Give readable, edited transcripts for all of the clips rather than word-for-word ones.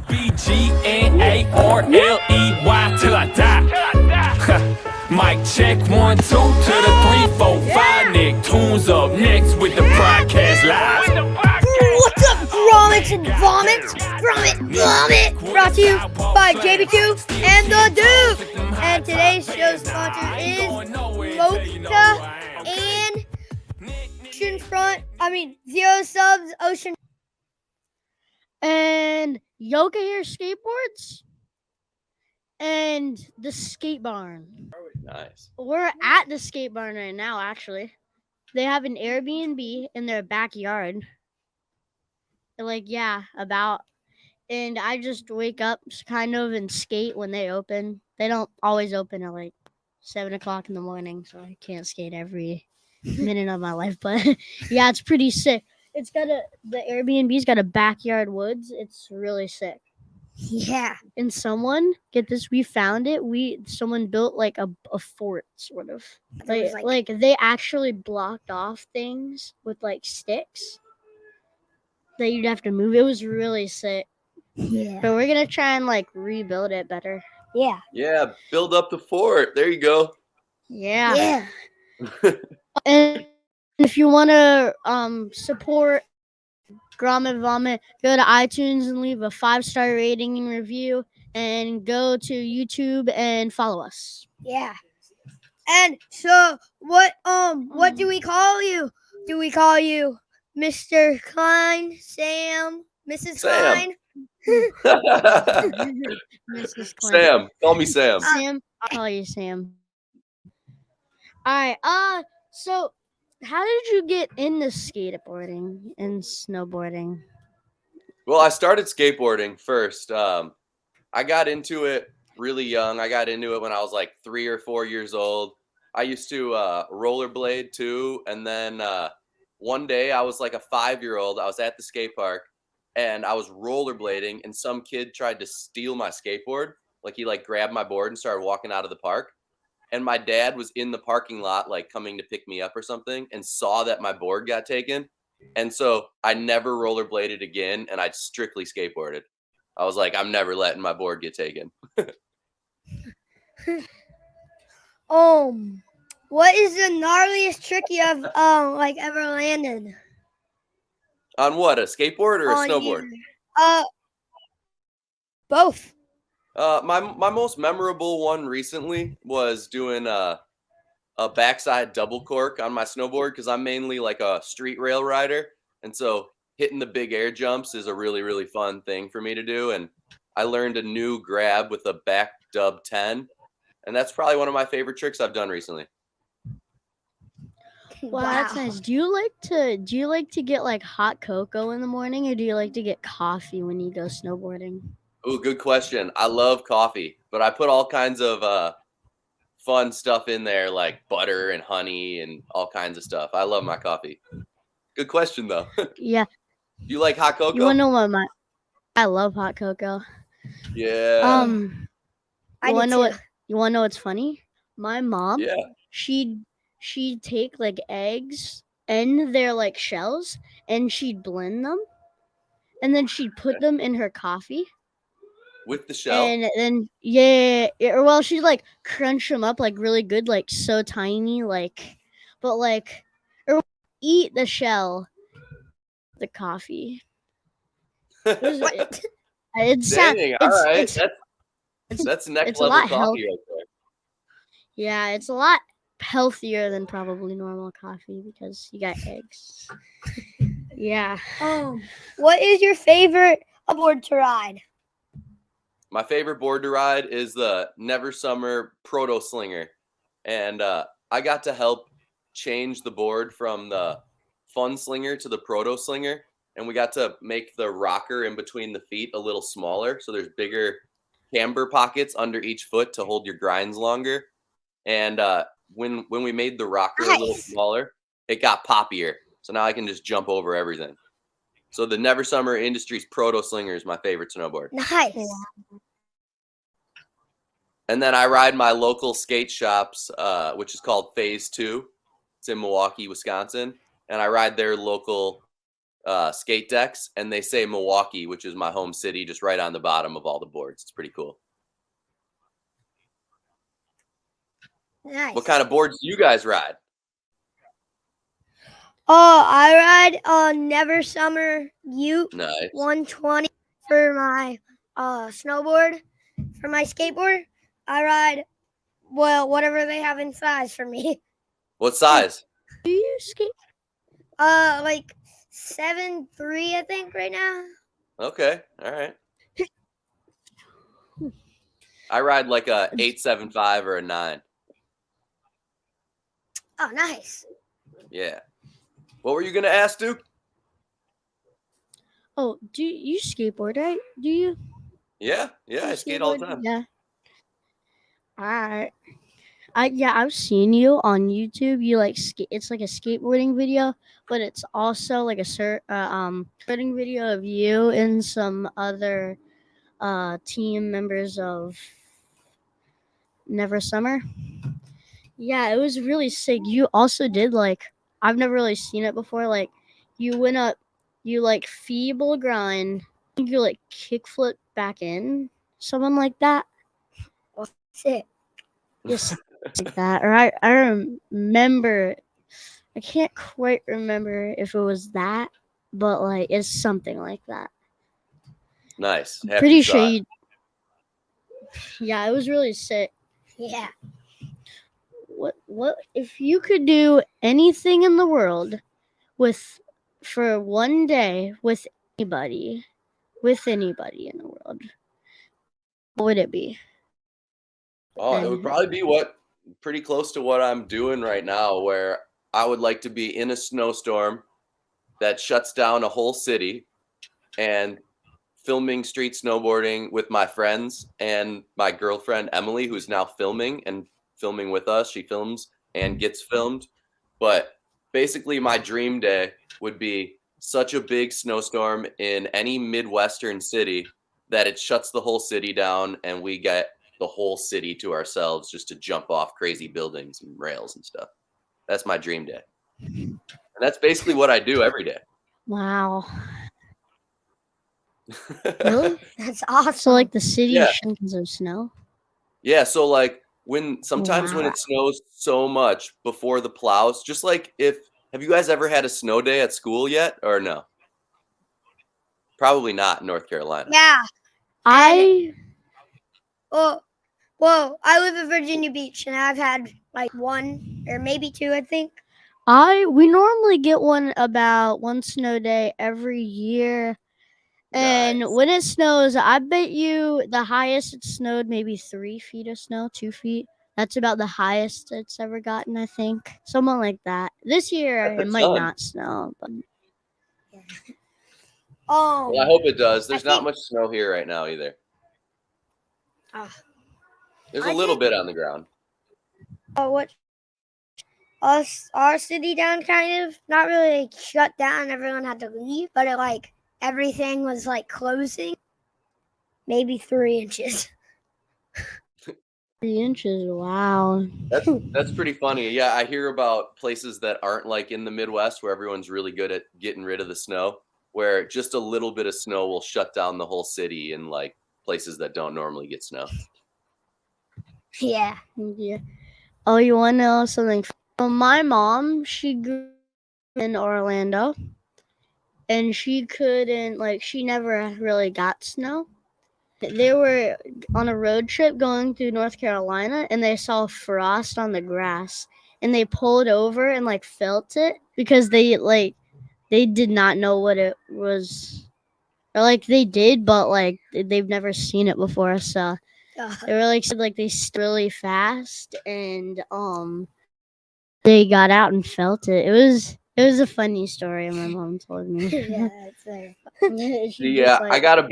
VGNARLEY till I die. Mic check 1 2 to the 3 4 5. Nick Tunes up next with the podcast live. What's up, Grommet and Vommit? Grommet Vommit, brought to you by JB2 and Duke. And today's show sponsor is Moke and Zero Subs Ocean and Yocaher Skateboards and the Skate Barn. Nice. We're at the Skate Barn right now, actually. They have an Airbnb in their backyard. And I just wake up kind of and skate when they open. They don't always open at 7 o'clock in the morning, so I can't skate every minute of my life. But yeah, it's pretty sick. The Airbnb's got a backyard woods. It's really sick. Yeah. And someone, get this, we found it. Someone built a fort, sort of. They actually blocked off things with sticks that you'd have to move. It was really sick. Yeah. But we're gonna try and rebuild it better. Yeah. Yeah, build up the fort. There you go. Yeah. Yeah. And if you wanna support Grommet Vommit, go to iTunes and leave a 5-star rating and review, and go to YouTube and follow us. Yeah. And so what do we call you? Do we call you Mr. Klein, Sam, Mrs. Klein? Mrs. Klein. Sam. Call me Sam. Sam, I'll call you Sam. All right. So how did you get into skateboarding and snowboarding? Well, I started skateboarding first. I got into it really young. I got into it when I was 3 or 4 years old. I used to rollerblade too. And then one day I was a 5-year-old. I was at the skate park and I was rollerblading and some kid tried to steal my skateboard. He grabbed my board and started walking out of the park. And my dad was in the parking lot, coming to pick me up or something, and saw that my board got taken. And so I never rollerbladed again, and I strictly skateboarded. I was I'm never letting my board get taken. What is the gnarliest trick you have ever landed? On what, a skateboard or a snowboard? Both. My most memorable one recently was doing a backside double cork on my snowboard because I'm mainly a street rail rider. And so hitting the big air jumps is a really, really fun thing for me to do. And I learned a new grab with a back dub 10. And that's probably one of my favorite tricks I've done recently. Wow, that's nice. Do you like to get hot cocoa in the morning, or do you like to get coffee when you go snowboarding? Oh, good question. I love coffee, but I put all kinds of fun stuff in there, like butter and honey and all kinds of stuff. I love my coffee. Good question, though. Yeah. Do you like hot cocoa? You want to know what I love hot cocoa. Yeah. You want to know what's funny? My mom, she'd take eggs and their shells, and she'd blend them, and then she'd put them in her coffee. With the shell? And then, she'd crunch them up really good, so tiny, or eat the shell, the coffee. That's next level coffee right there. Yeah, it's a lot healthier than probably normal coffee because you got eggs. Yeah. What is your favorite board to ride? My favorite board to ride is the Never Summer Proto Slinger. And I got to help change the board from the Fun Slinger to the Proto Slinger. And we got to make the rocker in between the feet a little smaller. So there's bigger camber pockets under each foot to hold your grinds longer. And when we made the rocker a little smaller, it got poppier. So now I can just jump over everything. So the Never Summer Industries Proto Slinger is my favorite snowboard. Nice. And then I ride my local skate shops, which is called Phase 2. It's in Milwaukee, Wisconsin. And I ride their local skate decks, and they say Milwaukee, which is my home city, just right on the bottom of all the boards. It's pretty cool. Nice. What kind of boards do you guys ride? Oh, I ride Never Summer Ute Nice. 120 for my snowboard. For my skateboard, I ride whatever they have in size for me. What size? Do you skate? Like 7'3", I think, right now. Okay, all right. I ride like a 8.75 or a 9. Oh, nice. Yeah. What were you gonna ask, Duke? Oh, do you skateboard, right? Do you? Yeah, I skate all the time. Yeah. All right. I've seen you on YouTube. You like it's like a skateboarding video, but it's also like a skateboarding video of you and some other team members of Never Summer. Yeah, it was really sick. You also did like I've never really seen it before. Like you went up, you like feeble grind, you like kickflip back in, someone like that. What's it? Yes, like that. Or I remember. I can't quite remember if it was that, but like it's something like that. Nice. I'm Happy pretty you sure saw it. you. Yeah, it was really sick. Yeah. What if you could do anything in the world for one day with anybody in the world, what would it be? Oh, it would probably be pretty close to what I'm doing right now, where I would like to be in a snowstorm that shuts down a whole city and filming street snowboarding with my friends and my girlfriend, Emily, who's now filming with us. She films and gets filmed. But basically my dream day would be such a big snowstorm in any Midwestern city that it shuts the whole city down and we get the whole city to ourselves just to jump off crazy buildings and rails and stuff. That's my dream day. And that's basically what I do every day. Wow. Really? That's awesome. So like the city Yeah. because of snow? Yeah, so like sometimes when Wow. it snows so much before the plows, just like have you guys ever had a snow day at school yet or no? Probably not in North Carolina. Yeah. I Well, I live in Virginia Beach, and I've had like one or maybe two, I think. we normally get one snow day every year. And Nice. when it snows, I bet you the highest it snowed maybe 3 feet of snow, 2 feet. That's about the highest it's ever gotten, I think. Something like that. This year That's a it might ton. not snow, but Oh. Well, I hope it does. There's I not think- much snow here right now either. Ah. There's I a little think- bit on the ground. What? Our city down kind of not really like, shut down. Everyone had to leave, but everything was like closing. Maybe 3 inches. 3 inches. Wow. That's pretty funny. Yeah, I hear about places that aren't like in the Midwest where everyone's really good at getting rid of the snow, where just a little bit of snow will shut down the whole city in like places that don't normally get snow. Yeah. Yeah. Oh, you want to know something? Well, my mom, she grew up in Orlando, and she never really got snow. They were on a road trip going through North Carolina, and they saw frost on the grass, and they pulled over and like felt it because they did not know what it was, or like they did, but like they've never seen it before, so. They were like they really fast, and they got out and felt it. It was a funny story my mom told me. Yeah, that's very Yeah, I gotta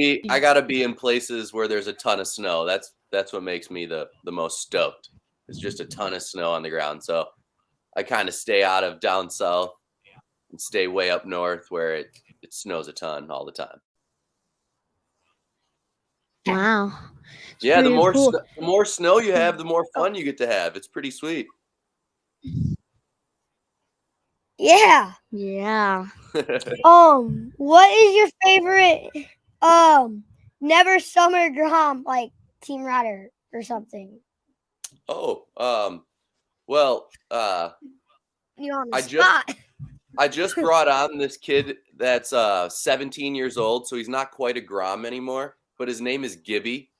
be in places where there's a ton of snow. That's what makes me the most stoked. It's just a ton of snow on the ground. So I kind of stay out of down south and stay way up north where it snows a ton all the time. Wow. It's Yeah, the pretty more cool. the more snow you have, the more fun you get to have. It's pretty sweet. Yeah. Yeah. What is your favorite Never Summer Grom, like Team Rider or something? Oh, well, You're on the I spot. just brought on this kid that's 17 years old, so he's not quite a Grom anymore, but his name is Gibby.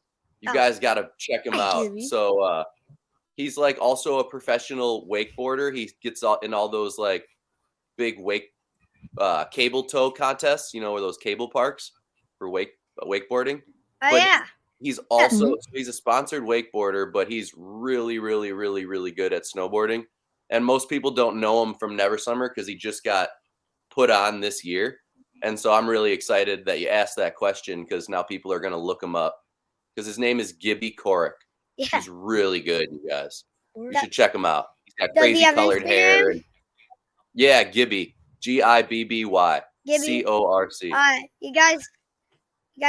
You Oh. guys got to check him out. Gibby. So he's like also a professional wakeboarder. He gets in all those like big cable tow contests, where those cable parks for wakeboarding. Oh, But yeah. he's also he's a sponsored wakeboarder, but he's really, really, really, really good at snowboarding. And most people don't know him from Never Summer because he just got put on this year. And so I'm really excited that you asked that question because now people are going to look him up because his name is Gibby Korek. Yeah. He's really good, you guys. You Does- should check him out. He's got Does he crazy have colored hair. Instagram? And, yeah, Gibby. Gibby. Gibby. Corc. You guys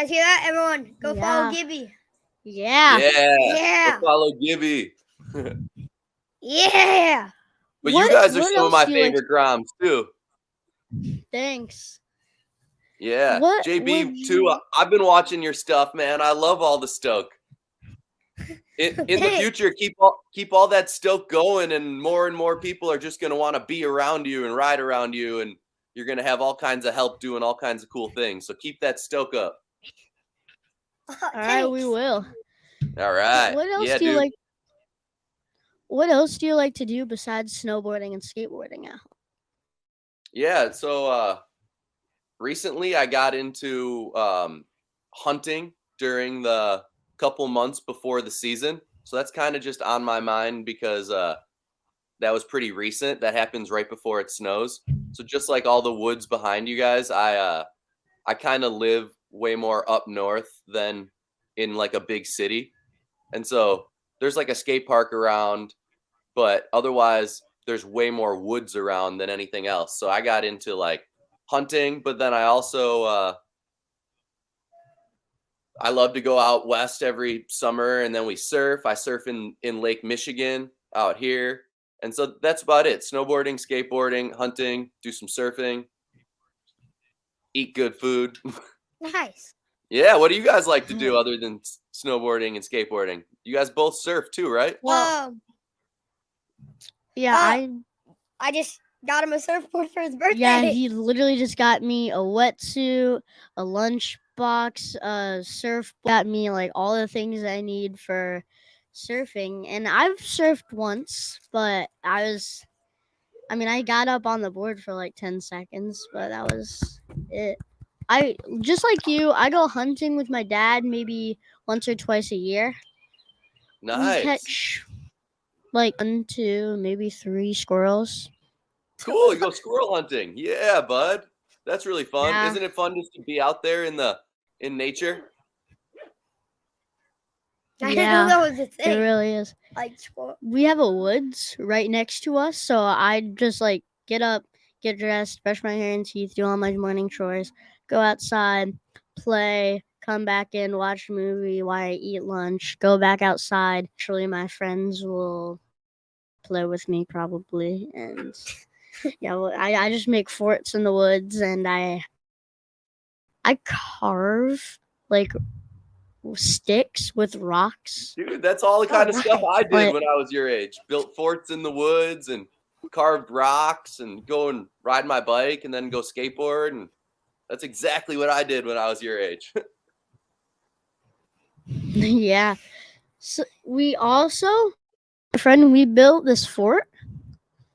hear that? Everyone, go follow Yeah. Gibby. Yeah. Yeah. Go follow Gibby. Yeah. But What- you guys are what some of else my do you like- favorite Groms too. Thanks. Yeah. What JB2, would I've been watching your stuff, man. I love all the stoke. In the Thanks. future, keep all that stoke going, and more people are just going to want to be around you and ride around you, and you're going to have all kinds of help doing all kinds of cool things. So keep that stoke up. All right, we will. All right. What else Yeah, do you dude. like? What else do you like to do besides snowboarding and skateboarding now? Yeah, so recently I got into hunting during the couple months before the season. So that's kind of just on my mind because that was pretty recent. That happens right before it snows. So just like all the woods behind you guys, I kind of live way more up north than in like a big city. And so there's like a skate park around, but otherwise there's way more woods around than anything else. So I got into like hunting, but then I also I love to go out west every summer, and then we surf. I surf in Lake Michigan out here. And so that's about it. Snowboarding, skateboarding, hunting, do some surfing, eat good food. Nice. Yeah, what do you guys like to do other than snowboarding and skateboarding? You guys both surf too, right? Well, yeah, I just got him a surfboard for his birthday. yeah, he literally just got me a wetsuit, a lunchbox, a surf. Got me like all the things I need for surfing, and I've surfed once, but I got up on the board for like 10 seconds, but that was it. I just like you, I go hunting with my dad maybe once or twice a year. Nice. We catch like 1, 2, maybe 3 squirrels. Cool, you go squirrel hunting. Yeah, bud. That's really fun. Yeah. Isn't it fun just to be out there in nature? I didn't Yeah, know that was a It thing. really is. Like, squirrel. We have a woods right next to us, so I just like get up, get dressed, brush my hair and teeth, do all my morning chores, go outside, play, come back in, watch a movie while I eat lunch, go back outside. Actually, my friends will play with me probably, and yeah, well, I just make forts in the woods, and I carve like sticks with rocks. Dude, that's all the kind of stuff I did But- when I was your age. Built forts in the woods and carved rocks and go and ride my bike and then go skateboard. And that's exactly what I did when I was your age. Yeah. So we also, my friend, we built this fort.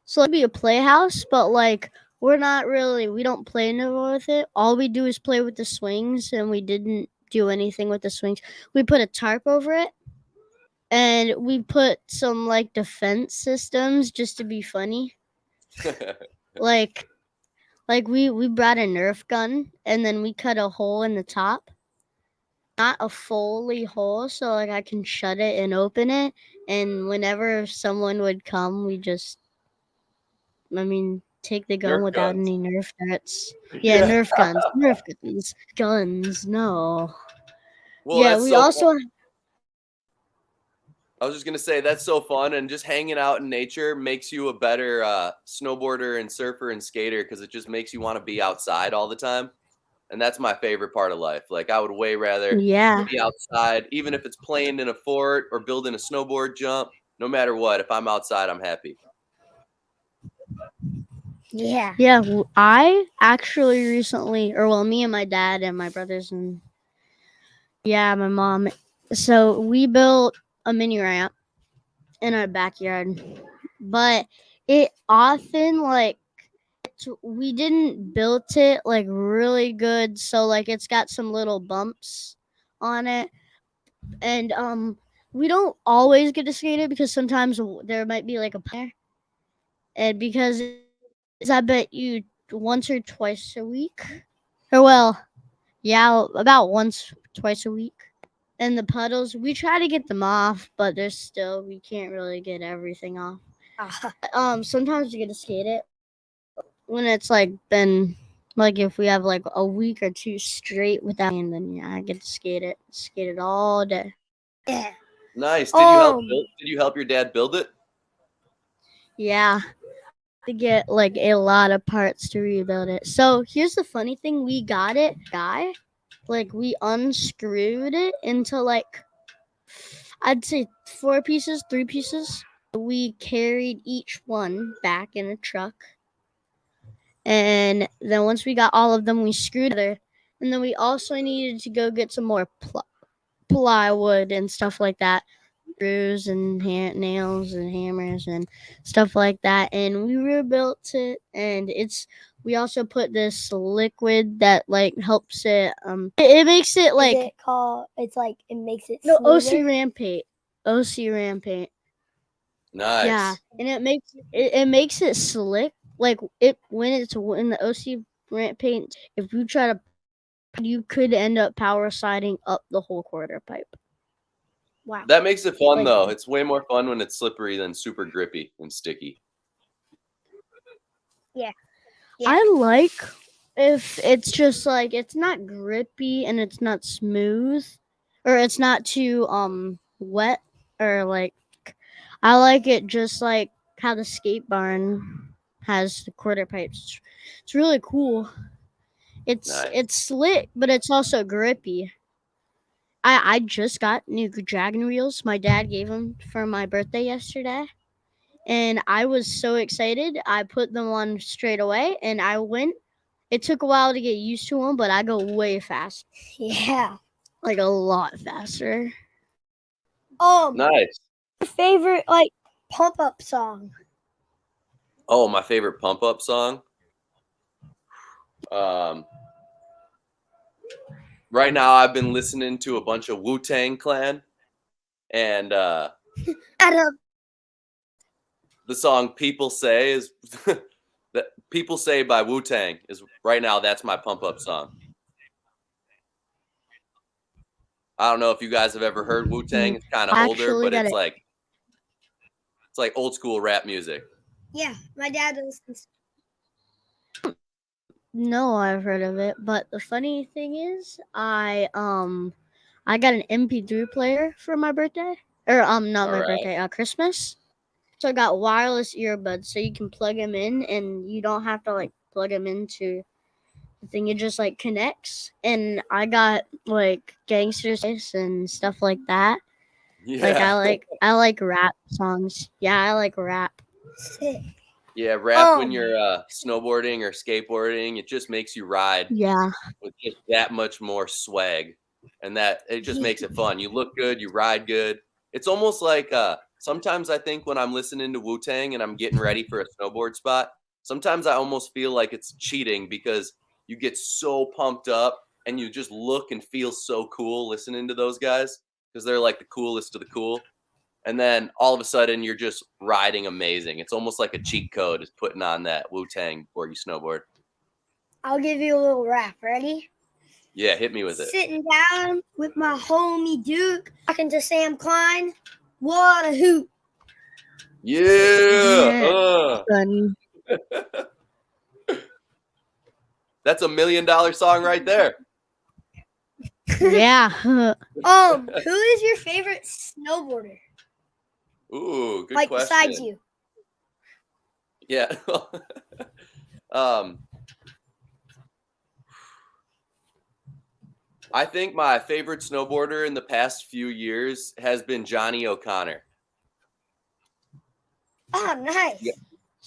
So it'd be a playhouse, but like we don't play no with it. All we do is play with the swings, and we didn't do anything with the swings. We put a tarp over it, and we put some like defense systems just to be funny. Like we brought a Nerf gun, and then we cut a hole in the top. Not a fully hole, so like I can shut it and open it, and whenever someone would come, we just take the gun Nerf without guns. any Nerf darts. Yeah, Nerf guns. Guns, no. Well, yeah, that's we so also I was just gonna say that's so fun, and just hanging out in nature makes you a better snowboarder and surfer and skater because it just makes you want to be outside all the time, and that's my favorite part of life. Like I would way rather Yeah. be outside, even if it's playing in a fort or building a snowboard jump. No matter what, if I'm outside, I'm happy. Yeah. Yeah, I actually recently, me and my dad and my brothers and my mom. So we built a mini ramp in our backyard, but it often we didn't build it like really good, so like it's got some little bumps on it, and we don't always get to skate it because sometimes there might be like a pair, and because I bet you once or twice a week, or about once twice a week. And the puddles, we try to get them off, but we can't really get everything off. Sometimes we get to skate it when it's like been like if we have like a week or two straight without rain, then I get to skate it all day. Yeah. Nice. Oh. Did you help your dad build it? Yeah, to get like a lot of parts to rebuild it. So here's the funny thing: we got it, we unscrewed it into like I'd say 3 pieces. We carried each one back in a truck. And then once we got all of them, we screwed together. And then we also needed to go get some more plywood and stuff like that. Screws and nails and hammers and stuff like that. And we rebuilt it. And we also put this liquid that like helps it. It makes it like. It makes it No, smoother? OC ramp paint. Nice. Yeah, and it makes it slick. Like when it's in the OC ramp paint, if you try to, you could end up power sliding up the whole quarter pipe. Wow. That makes it fun though. It's way more fun when it's slippery than super grippy and sticky. Yeah. I like if it's just like it's not grippy and it's not smooth, or it's not too wet, or like I like it just like how the skate barn has the quarter pipes. It's really cool. It's slick, but it's also grippy. I just got new dragon wheels. My dad gave them for my birthday yesterday, and I was so excited. I put them on straight away, and I went. It took a while to get used to them, but I go way fast. Yeah. Like a lot faster. Nice. Your favorite pump up song? Oh, my favorite pump up song. Right now I've been listening to a bunch of Wu-Tang Clan, and the song "People Say" is that "People Say" by Wu-Tang is right now. That's my pump up song. I don't know if you guys have ever heard Wu-Tang. It's kind of older, but it's like old school rap music. Yeah, my dad listens. No, I've heard of it, but the funny thing is, I got an MP3 player for my birthday, or not my birthday, Christmas. So I got wireless earbuds, so you can plug them in, and you don't have to like plug them into the thing. It just like connects, and I got like gangsters and stuff like that. Yeah. Like I like rap songs. Yeah, I like rap. Sick. Yeah, rap when you're snowboarding or skateboarding, it just makes you ride. Yeah. With just that much more swag, and that it just makes it fun. You look good, you ride good. It's almost like sometimes I think when I'm listening to Wu-Tang and I'm getting ready for a snowboard spot, sometimes I almost feel like it's cheating because you get so pumped up and you just look and feel so cool listening to those guys because they're like the coolest of the cool. And then all of a sudden you're just riding amazing. It's almost like a cheat code is putting on that Wu-Tang before you snowboard. I'll give you a little rap. Ready? Yeah, hit me with it. Sitting down with my homie Duke, talking to Sam Klein. What a hoot. Yeah. Funny. That's $1 million song right there. Yeah. Who is your favorite snowboarder? Ooh, good like question. besides you. Yeah. I think my favorite snowboarder in the past few years has been Johnny O'Connor. Oh, nice. Yeah.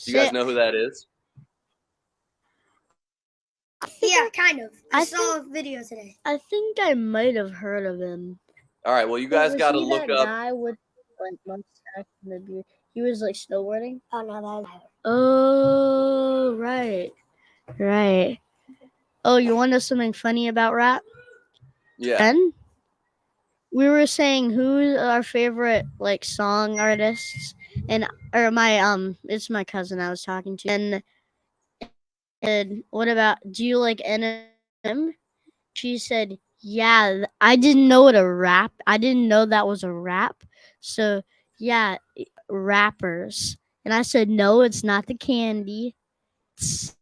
Do you guys know who that is? Yeah, kind of. I I saw a video today. I think I might have heard of him. All right, well, you guys Was got to he look that up. guy with like mustache and the beard? He was like snowboarding. Oh no, that. Oh, right. Oh, you want to know something funny about rap? Yeah. And we were saying who's our favorite like song artists, and or it's my cousin I was talking to, and what about, do you like Eminem? She said, yeah. I didn't know I didn't know that was a rap. So yeah, rappers. And I said, no, it's not the candy. It's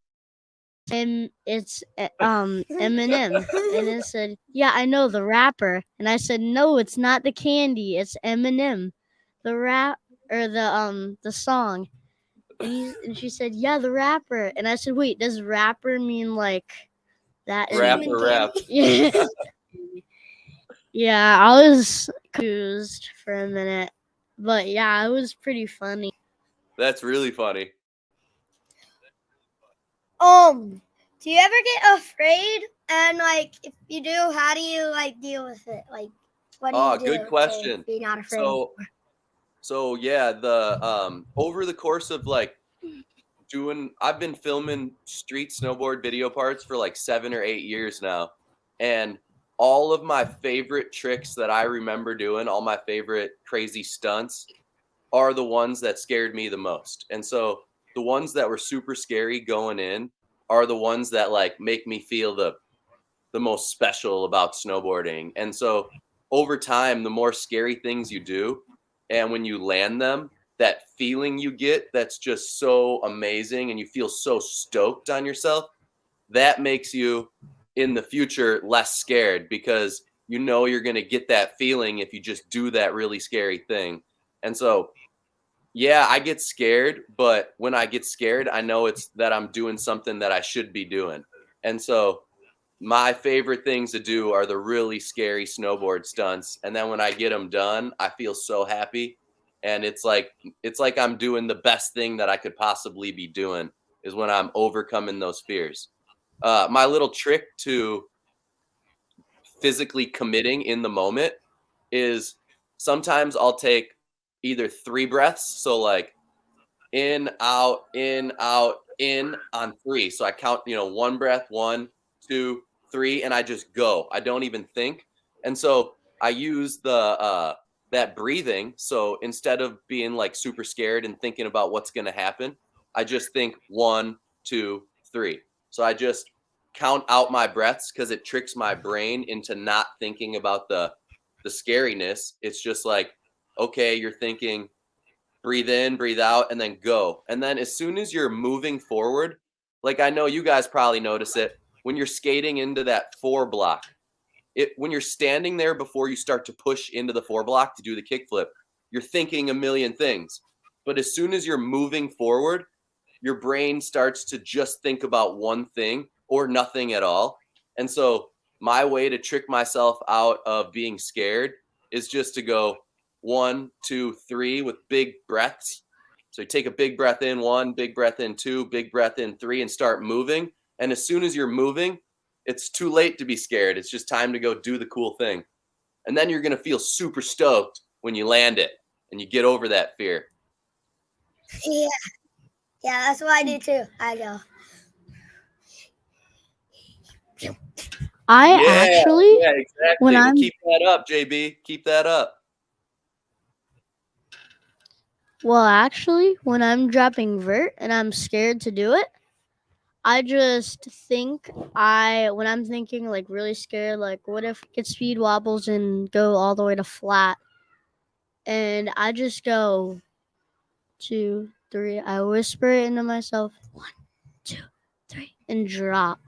Eminem. And it said, yeah, I know, the rapper. And I said, no, it's not the candy. It's Eminem, the rap, or the song. And she said, yeah, the rapper. And I said, wait, does rapper mean like that? Rapper rap. Yeah. Yeah, I was confused for a minute. But yeah, it was pretty funny. That's really funny. Do you ever get afraid? And like, if you do, how do you like deal with it? Like, what do you do? Good question. To be not afraid. So yeah, the over the course of like I've been filming street snowboard video parts for like 7 or 8 years now, and all of my favorite tricks that I remember doing, all my favorite crazy stunts, are the ones that scared me the most. And so the ones that were super scary going in are the ones that like make me feel the most special about snowboarding. And so over time, the more scary things you do, and when you land them, that feeling you get that's just so amazing and you feel so stoked on yourself, that makes you in the future less scared, because you know you're going to get that feeling if you just do that really scary thing. And so yeah, I get scared, but when I get scared, I know it's that I'm doing something that I should be doing. And so my favorite things to do are the really scary snowboard stunts. And then when I get them done, I feel so happy. And it's like I'm doing the best thing that I could possibly be doing, is when I'm overcoming those fears. My little trick to physically committing in the moment is sometimes I'll take either 3 breaths. So like in, out, in on 3. So I count, 1 breath, 1, 2, 3, and I just go. I don't even think. And so I use that breathing. So instead of being like super scared and thinking about what's going to happen, I just think 1, 2, 3. So I just count out my breaths, because it tricks my brain into not thinking about the scariness. It's just like, okay, you're thinking, breathe in, breathe out, and then go. And then as soon as you're moving forward, like I know you guys probably notice it, when you're skating into that 4 block, when you're standing there before you start to push into the 4 block to do the kickflip, you're thinking a million things. But as soon as you're moving forward, your brain starts to just think about one thing or nothing at all. And so my way to trick myself out of being scared is just to go 1, 2, 3 with big breaths. So you take a big breath in 1, big breath in 2, big breath in 3, and start moving. And as soon as you're moving, it's too late to be scared. It's just time to go do the cool thing. And then you're going to feel super stoked when you land it and you get over that fear. Yeah, that's what I do too. I go. Actually, yeah, exactly. when I'm keep that up, JB. Keep that up. Well, actually, when I'm dropping vert and I'm scared to do it, I just think when I'm thinking like really scared, like what if I get speed wobbles and go all the way to flat, and I just go 2, 3. I whisper it into myself, 1, 2, 3, and drop.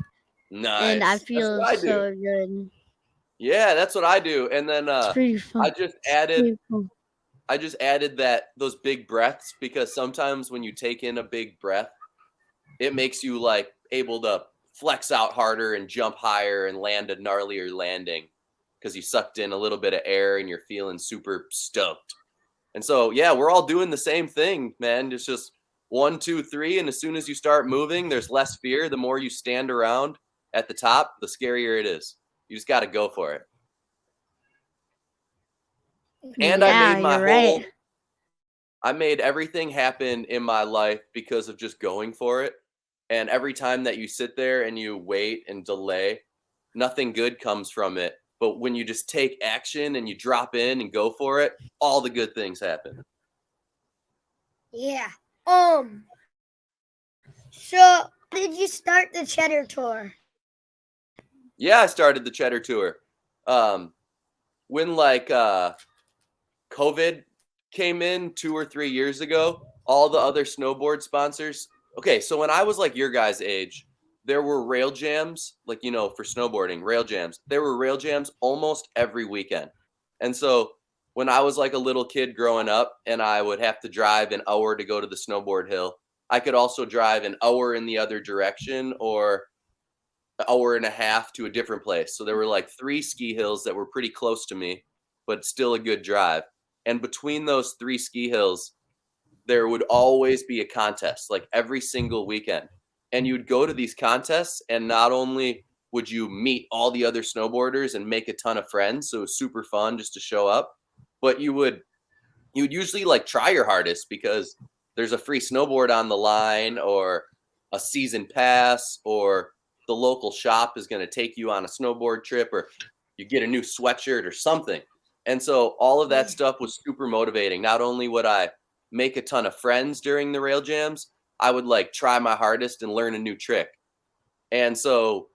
Nice. And I feel That's what I do. so good. Yeah, that's what I do. And then It's pretty fun. I just added I just added those big breaths, because sometimes when you take in a big breath, it makes you like able to flex out harder and jump higher and land a gnarlier landing because you sucked in a little bit of air and you're feeling super stoked. And so, yeah, we're all doing the same thing, man. It's just 1, 2, 3. And as soon as you start moving, there's less fear. The more you stand around at the top, the scarier it is. You just got to go for it. And Yeah, I made everything happen in my life because of just going for it. And every time that you sit there and you wait and delay, nothing good comes from it. But when you just take action and you drop in and go for it, all the good things happen. Yeah. So did you start the Cheddar Tour? Yeah, I started the Cheddar Tour. When like COVID came in 2 or 3 years ago, all the other snowboard sponsors. Okay, so when I was like your guys' age, there were rail jams, like, you know, for snowboarding, rail jams. There were rail jams almost every weekend. And so when I was like a little kid growing up and I would have to drive an hour to go to the snowboard hill, I could also drive an hour in the other direction or an hour and a half to a different place. So there were like 3 ski hills that were pretty close to me, but still a good drive. And between those 3 ski hills, there would always be a contest, like every single weekend. And you'd go to these contests, and not only would you meet all the other snowboarders and make a ton of friends, so it was super fun just to show up, but you would usually like try your hardest because there's a free snowboard on the line or a season pass, or the local shop is going to take you on a snowboard trip, or you get a new sweatshirt or something. And so all of that stuff was super motivating. Not only would I make a ton of friends during the rail jams, I would like try my hardest and learn a new trick. And so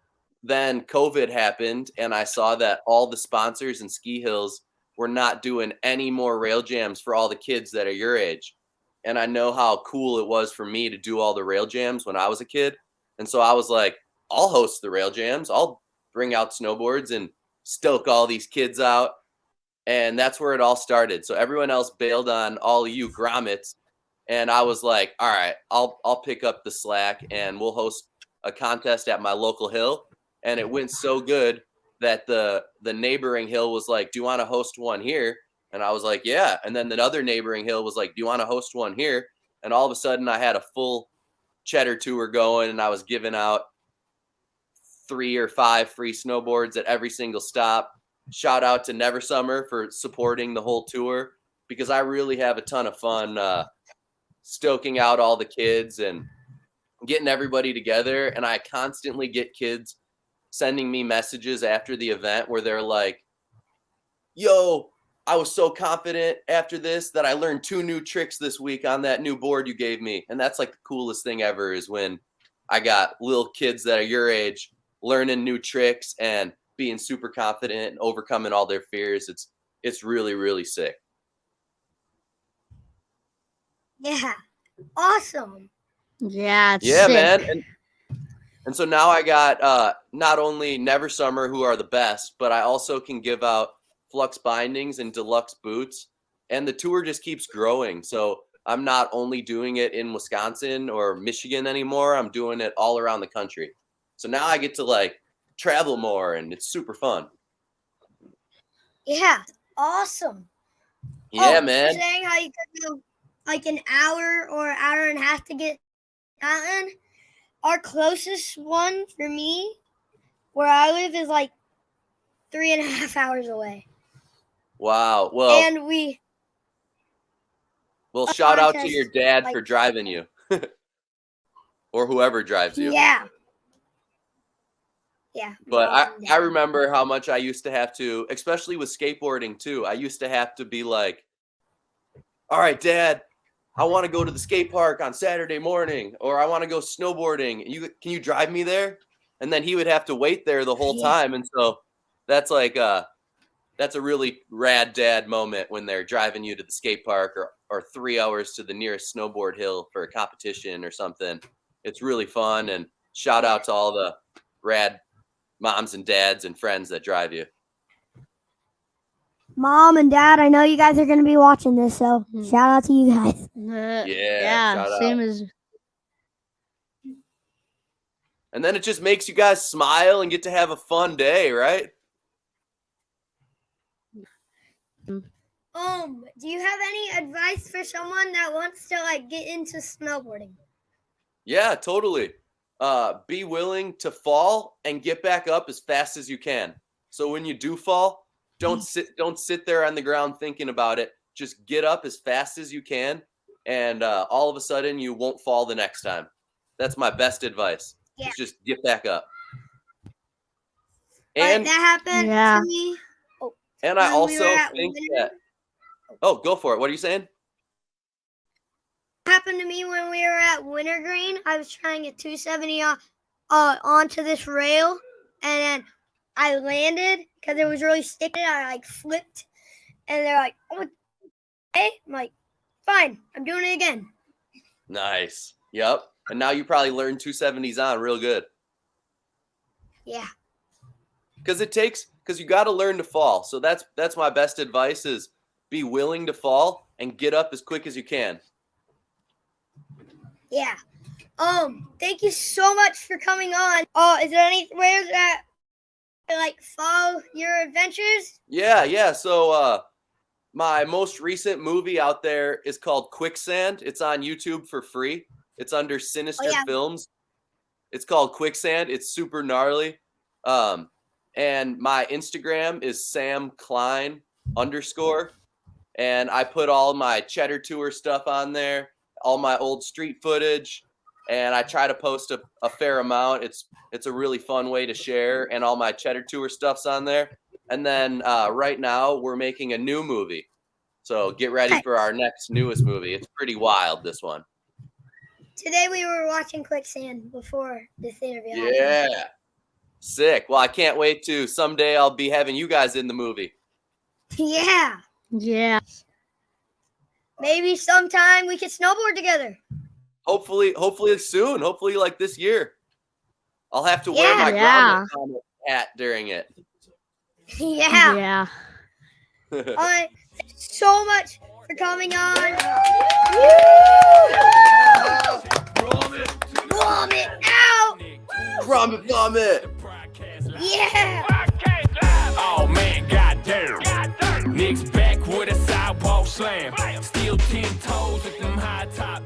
then COVID happened, and I saw that all the sponsors and ski hills were not doing any more rail jams for all the kids that are your age. And I know how cool it was for me to do all the rail jams when I was a kid. And so I was like, I'll host the rail jams. I'll bring out snowboards and stoke all these kids out. And that's where it all started. So everyone else bailed on all of you grommets. And I was like, all right, I'll pick up the slack and we'll host a contest at my local hill. And it went so good that the neighboring hill was like, do you want to host one here? And I was like, yeah. And then the other neighboring hill was like, do you want to host one here? And all of a sudden I had a full Cheddar tour going, and I was giving out 3 or 5 free snowboards at every single stop. Shout out to Never Summer for supporting the whole tour, because I really have a ton of fun stoking out all the kids and getting everybody together. And I constantly get kids sending me messages after the event where they're like, yo, I was so confident after this that I learned 2 new tricks this week on that new board you gave me. And that's like the coolest thing ever, is when I got little kids that are your age learning new tricks and being super confident and overcoming all their fears. It's really, really sick. Yeah. Awesome. Yeah, it's Yeah, sick. man. And so now I got not only Never Summer, who are the best, but I also can give out Flux bindings and deluxe boots. And the tour just keeps growing. So I'm not only doing it in Wisconsin or Michigan anymore, I'm doing it all around the country. So now I get to like travel more, and it's super fun. Yeah. Awesome. Yeah, man. You're saying how you could go like an hour or hour and a half to get mountain. Our closest one for me, where I live, is like 3.5 hours away. Wow. Well, And shout out to contest, your dad like- for driving you, or whoever drives you. Yeah. Yeah. But mom and I dad. remember how much I used to have to, especially with skateboarding too. I used to have to be like, all right, Dad, I want to go to the skate park on Saturday morning, or I want to go snowboarding. Can you drive me there? And then he would have to wait there the whole time. And so that's like that's a really rad dad moment when they're driving you to the skate park, or 3 hours to the nearest snowboard hill for a competition or something. It's really fun. And shout out to all the rad moms and dads and friends that drive you. Mom and Dad, I know you guys are going to be watching this, so shout out to you guys. Yeah, shout same out. as And then it just makes you guys smile and get to have a fun day, right? Do you have any advice for someone that wants to like get into snowboarding? Yeah, totally. Be willing to fall and get back up as fast as you can. So when you do fall, don't sit there on the ground thinking about it. Just get up as fast as you can, and all of a sudden you won't fall the next time. That's my best advice. Yeah. Just get back up. But And that happened to me. and I when we also were at think Winter- that. Oh, go for it. What are you saying? Happened to me when we were at Wintergreen. I was trying a 270 onto this rail, and then I landed because it was really sticky. I like flipped, and they're like, "Oh, hey!" I'm like, "Fine, I'm doing it again." Nice. Yep. And now you probably learned 270s on real good. Yeah. Because you got to learn to fall. So that's my best advice is be willing to fall and get up as quick as you can. Yeah. Thank you so much for coming on. Is there anywhere that like follow your adventures? Yeah. So my most recent movie out there is called Quicksand. It's on YouTube for free. It's under Sinister Films. It's called Quicksand. It's super gnarly. And my Instagram is SamKlein_. And I put all my Cheddar Tour stuff on there, all my old street footage, and I try to post a fair amount. It's a really fun way to share, and all my Cheddar Tour stuff's on there. And then right now we're making a new movie. So get ready for our newest movie. It's pretty wild, this one. Today we were watching Quicksand before this interview. happened. Yeah. Sick. Well, I can't wait to someday I'll be having you guys in the movie. Yeah. yeah. Maybe sometime we could snowboard together. Hopefully soon. Hopefully like this year. I'll have to wear my Yeah. Grommet Vommit hat during it. Yeah. Yeah. All right. Thanks so much for coming on. Vomit out. Grommet Vommit. Yeah. Oh man, goddamn. Nick's back with a sidewalk slam. Still 10 toes with them high top.